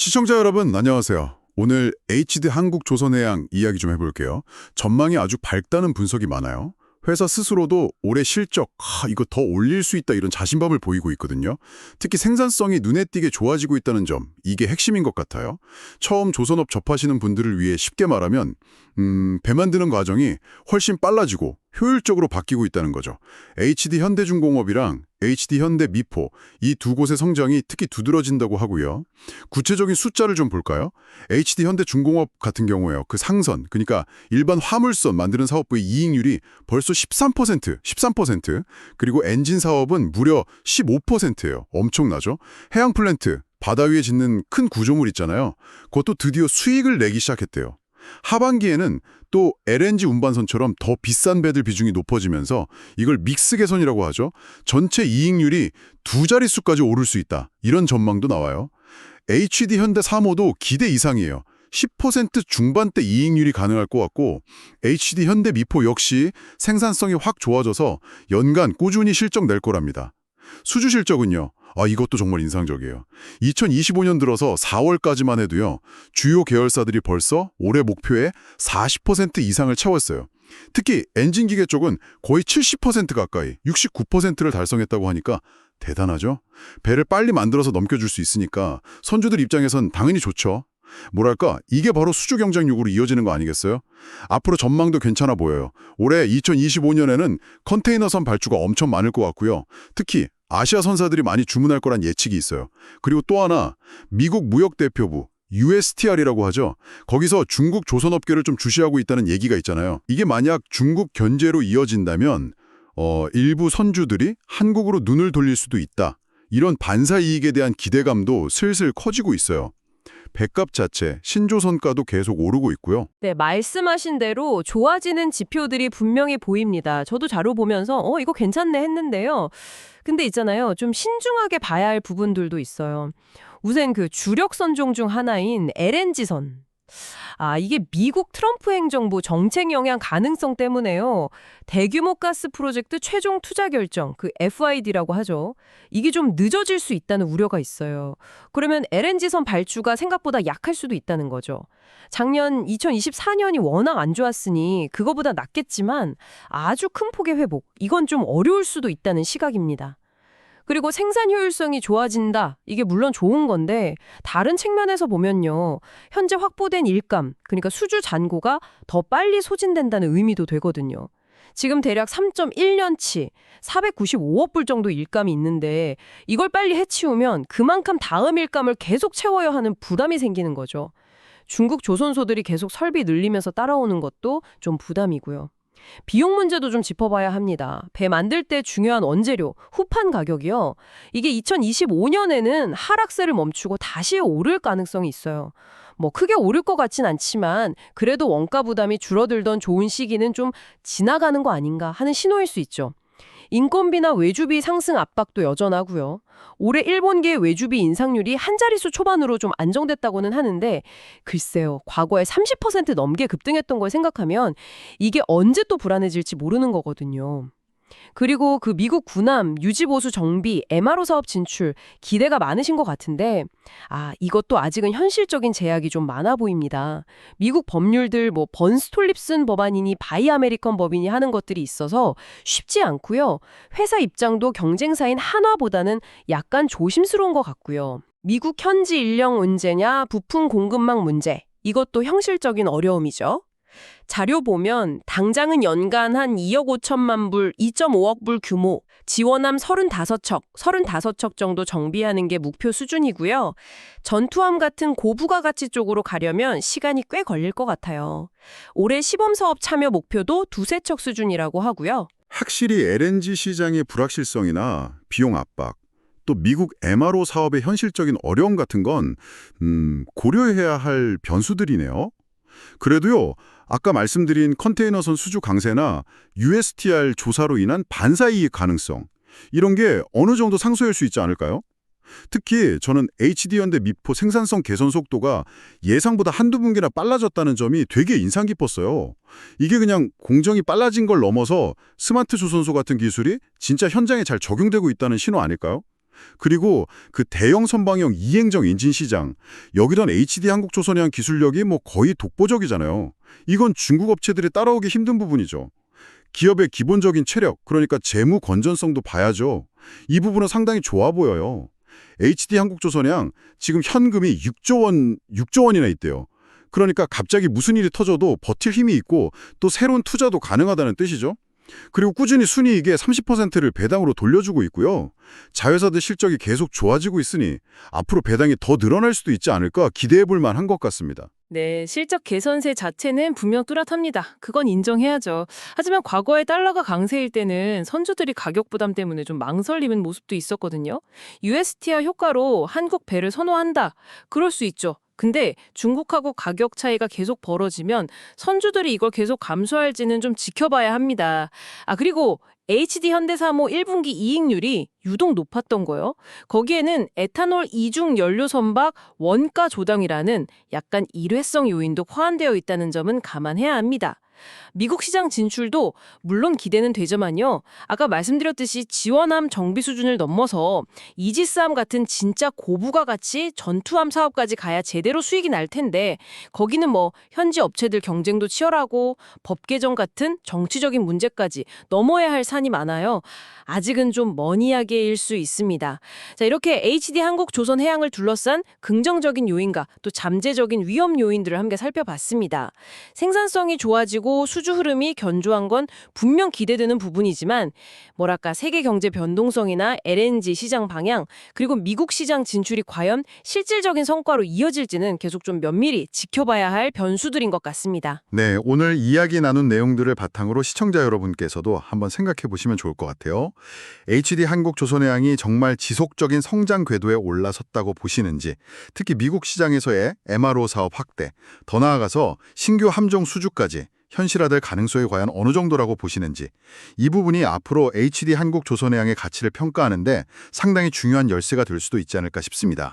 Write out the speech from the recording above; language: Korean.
시청자 여러분, 안녕하세요. 오늘 HD 한국조선해양 이야기 좀 해볼게요. 전망이 아주 밝다는 분석이 많아요. 회사 스스로도 올해 실적, 이거 더 올릴 수 있다 이런 자신감을 보이고 있거든요. 특히 생산성이 눈에 띄게 좋아지고 있다는 점, 이게 핵심인 것 같아요. 처음 조선업 접하시는 분들을 위해 쉽게 말하면 배 만드는 과정이 훨씬 빨라지고 효율적으로 바뀌고 있다는 거죠. HD 현대중공업이랑 HD 현대미포 이 두 곳의 성장이 특히 두드러진다고 하고요. 구체적인 숫자를 좀 볼까요? HD 현대중공업 같은 경우에요. 그 상선, 그러니까 일반 화물선 만드는 사업부의 이익률이 벌써 13%, 그리고 엔진 사업은 무려 15%예요. 엄청나죠? 해양 플랜트, 바다 위에 짓는 큰 구조물 있잖아요. 그것도 드디어 수익을 내기 시작했대요. 하반기에는 또 LNG 운반선처럼 더 비싼 배들 비중이 높아지면서 이걸 믹스 개선이라고 하죠. 전체 이익률이 두 자릿수까지 오를 수 있다. 이런 전망도 나와요. HD 현대 3호도 기대 이상이에요. 10% 중반대 이익률이 가능할 것 같고 HD 현대 미포 역시 생산성이 확 좋아져서 연간 꾸준히 실적 낼 거랍니다. 수주 실적은요. 이것도 정말 인상적이에요. 2025년 들어서 4월까지만 해도요. 주요 계열사들이 벌써 올해 목표의 40% 이상을 채웠어요. 특히 엔진기계 쪽은 거의 70% 가까이 69%를 달성했다고 하니까 대단하죠? 배를 빨리 만들어서 넘겨줄 수 있으니까 선주들 입장에선 당연히 좋죠. 뭐랄까, 이게 바로 수주 경쟁력으로 이어지는 거 아니겠어요? 앞으로 전망도 괜찮아 보여요. 올해 2025년에는 컨테이너선 발주가 엄청 많을 것 같고요. 특히 아시아 선사들이 많이 주문할 거란 예측이 있어요. 그리고 또 하나, 미국 무역대표부, USTR이라고 하죠. 거기서 중국 조선업계를 좀 주시하고 있다는 얘기가 있잖아요. 이게 만약 중국 견제로 이어진다면 일부 선주들이 한국으로 눈을 돌릴 수도 있다. 이런 반사이익에 대한 기대감도 슬슬 커지고 있어요. 배값 자체, 신조선가도 계속 오르고 있고요. 네, 말씀하신 대로 좋아지는 지표들이 분명히 보입니다. 저도 자료 보면서 이거 괜찮네 했는데요. 근데 있잖아요. 좀 신중하게 봐야 할 부분들도 있어요. 우선 그 주력 선종 중 하나인 LNG선. 이게 미국 트럼프 행정부 정책 영향 가능성 때문에요. 대규모 가스 프로젝트 최종 투자 결정, 그 FID라고 하죠. 이게 좀 늦어질 수 있다는 우려가 있어요. 그러면 LNG선 발주가 생각보다 약할 수도 있다는 거죠. 작년 2024년이 워낙 안 좋았으니 그거보다 낫겠지만 아주 큰 폭의 회복, 이건 좀 어려울 수도 있다는 시각입니다. 그리고 생산 효율성이 좋아진다. 이게 물론 좋은 건데 다른 측면에서 보면요. 현재 확보된 일감, 그러니까 수주 잔고가 더 빨리 소진된다는 의미도 되거든요. 지금 대략 3.1년치 495억 불 정도 일감이 있는데 이걸 빨리 해치우면 그만큼 다음 일감을 계속 채워야 하는 부담이 생기는 거죠. 중국 조선소들이 계속 설비 늘리면서 따라오는 것도 좀 부담이고요. 비용 문제도 좀 짚어봐야 합니다. 배 만들 때 중요한 원재료, 후판 가격이요. 이게 2025년에는 하락세를 멈추고 다시 오를 가능성이 있어요. 크게 오를 것 같진 않지만 그래도 원가 부담이 줄어들던 좋은 시기는 좀 지나가는 거 아닌가 하는 신호일 수 있죠. 인건비나 외주비 상승 압박도 여전하고요. 올해 일본계 외주비 인상률이 한 자릿수 초반으로 좀 안정됐다고는 하는데 글쎄요. 과거에 30% 넘게 급등했던 걸 생각하면 이게 언제 또 불안해질지 모르는 거거든요. 그리고 그 미국 군함 유지보수 정비 MRO 사업 진출 기대가 많으신 것 같은데 이것도 아직은 현실적인 제약이 좀 많아 보입니다. 미국 법률들 번스톨립슨 법안이니 바이 아메리컨 법인이 하는 것들이 있어서 쉽지 않고요. 회사 입장도 경쟁사인 한화보다는 약간 조심스러운 것 같고요. 미국 현지 인력 문제냐 부품 공급망 문제 이것도 현실적인 어려움이죠. 자료 보면 당장은 연간 한 2억 5천만 불, 2.5억 불 규모, 지원함 35척 정도 정비하는 게 목표 수준이고요. 전투함 같은 고부가가치 쪽으로 가려면 시간이 꽤 걸릴 것 같아요. 올해 시범사업 참여 목표도 두세 척 수준이라고 하고요. 확실히 LNG 시장의 불확실성이나 비용 압박, 또 미국 MRO 사업의 현실적인 어려움 같은 건 고려해야 할 변수들이네요. 그래도요. 아까 말씀드린 컨테이너선 수주 강세나 USTR 조사로 인한 반사이익 가능성 이런 게 어느 정도 상쇄할 수 있지 않을까요? 특히 저는 HD현대 미포 생산성 개선 속도가 예상보다 한두 분기나 빨라졌다는 점이 되게 인상 깊었어요. 이게 그냥 공정이 빨라진 걸 넘어서 스마트 조선소 같은 기술이 진짜 현장에 잘 적용되고 있다는 신호 아닐까요? 그리고 그 대형 선방형 이행정 엔진 시장, 여기던 HD 한국조선해양 기술력이 뭐 거의 독보적이잖아요. 이건 중국 업체들이 따라오기 힘든 부분이죠. 기업의 기본적인 체력, 그러니까 재무 건전성도 봐야죠. 이 부분은 상당히 좋아 보여요. HD 한국조선해양 지금 현금이 6조 원이나 있대요. 그러니까 갑자기 무슨 일이 터져도 버틸 힘이 있고 또 새로운 투자도 가능하다는 뜻이죠. 그리고 꾸준히 순이익의 30%를 배당으로 돌려주고 있고요. 자회사들 실적이 계속 좋아지고 있으니 앞으로 배당이 더 늘어날 수도 있지 않을까 기대해 볼 만한 것 같습니다. 네, 실적 개선세 자체는 분명 뚜렷합니다. 그건 인정해야죠. 하지만 과거에 달러가 강세일 때는 선주들이 가격 부담 때문에 좀 망설이는 모습도 있었거든요. USTR 효과로 한국 배를 선호한다. 그럴 수 있죠. 근데 중국하고 가격 차이가 계속 벌어지면 선주들이 이걸 계속 감수할지는 좀 지켜봐야 합니다. 그리고 HD 현대사모 1분기 이익률이 유독 높았던 거요. 거기에는 에탄올 이중 연료 선박 원가 조정이라는 약간 일회성 요인도 호환되어 있다는 점은 감안해야 합니다. 미국 시장 진출도 물론 기대는 되지만요. 아까 말씀드렸듯이 지원함 정비 수준을 넘어서 이지스함 같은 진짜 고부가 가치 전투함 사업까지 가야 제대로 수익이 날 텐데 거기는 뭐 현지 업체들 경쟁도 치열하고 법 개정 같은 정치적인 문제까지 넘어야 할 산이 많아요. 아직은 좀 먼 이야기일 수 있습니다. 자, 이렇게 HD 한국조선해양을 둘러싼 긍정적인 요인과 또 잠재적인 위험 요인들을 함께 살펴봤습니다. 생산성이 좋아지고 수주 흐름이 견조한 건 분명 기대되는 부분이지만 뭐랄까 세계 경제 변동성이나 LNG 시장 방향 그리고 미국 시장 진출이 과연 실질적인 성과로 이어질지는 계속 좀 면밀히 지켜봐야 할 변수들인 것 같습니다. 네, 오늘 이야기 나눈 내용들을 바탕으로 시청자 여러분께서도 한번 생각해 보시면 좋을 것 같아요. HD 한국조선해양이 정말 지속적인 성장 궤도에 올라섰다고 보시는지, 특히 미국 시장에서의 MRO 사업 확대, 더 나아가서 신규 함정 수주까지 현실화될 가능성이 과연 어느 정도라고 보시는지, 이 부분이 앞으로 HD 한국조선해양의 가치를 평가하는데 상당히 중요한 열쇠가 될 수도 있지 않을까 싶습니다.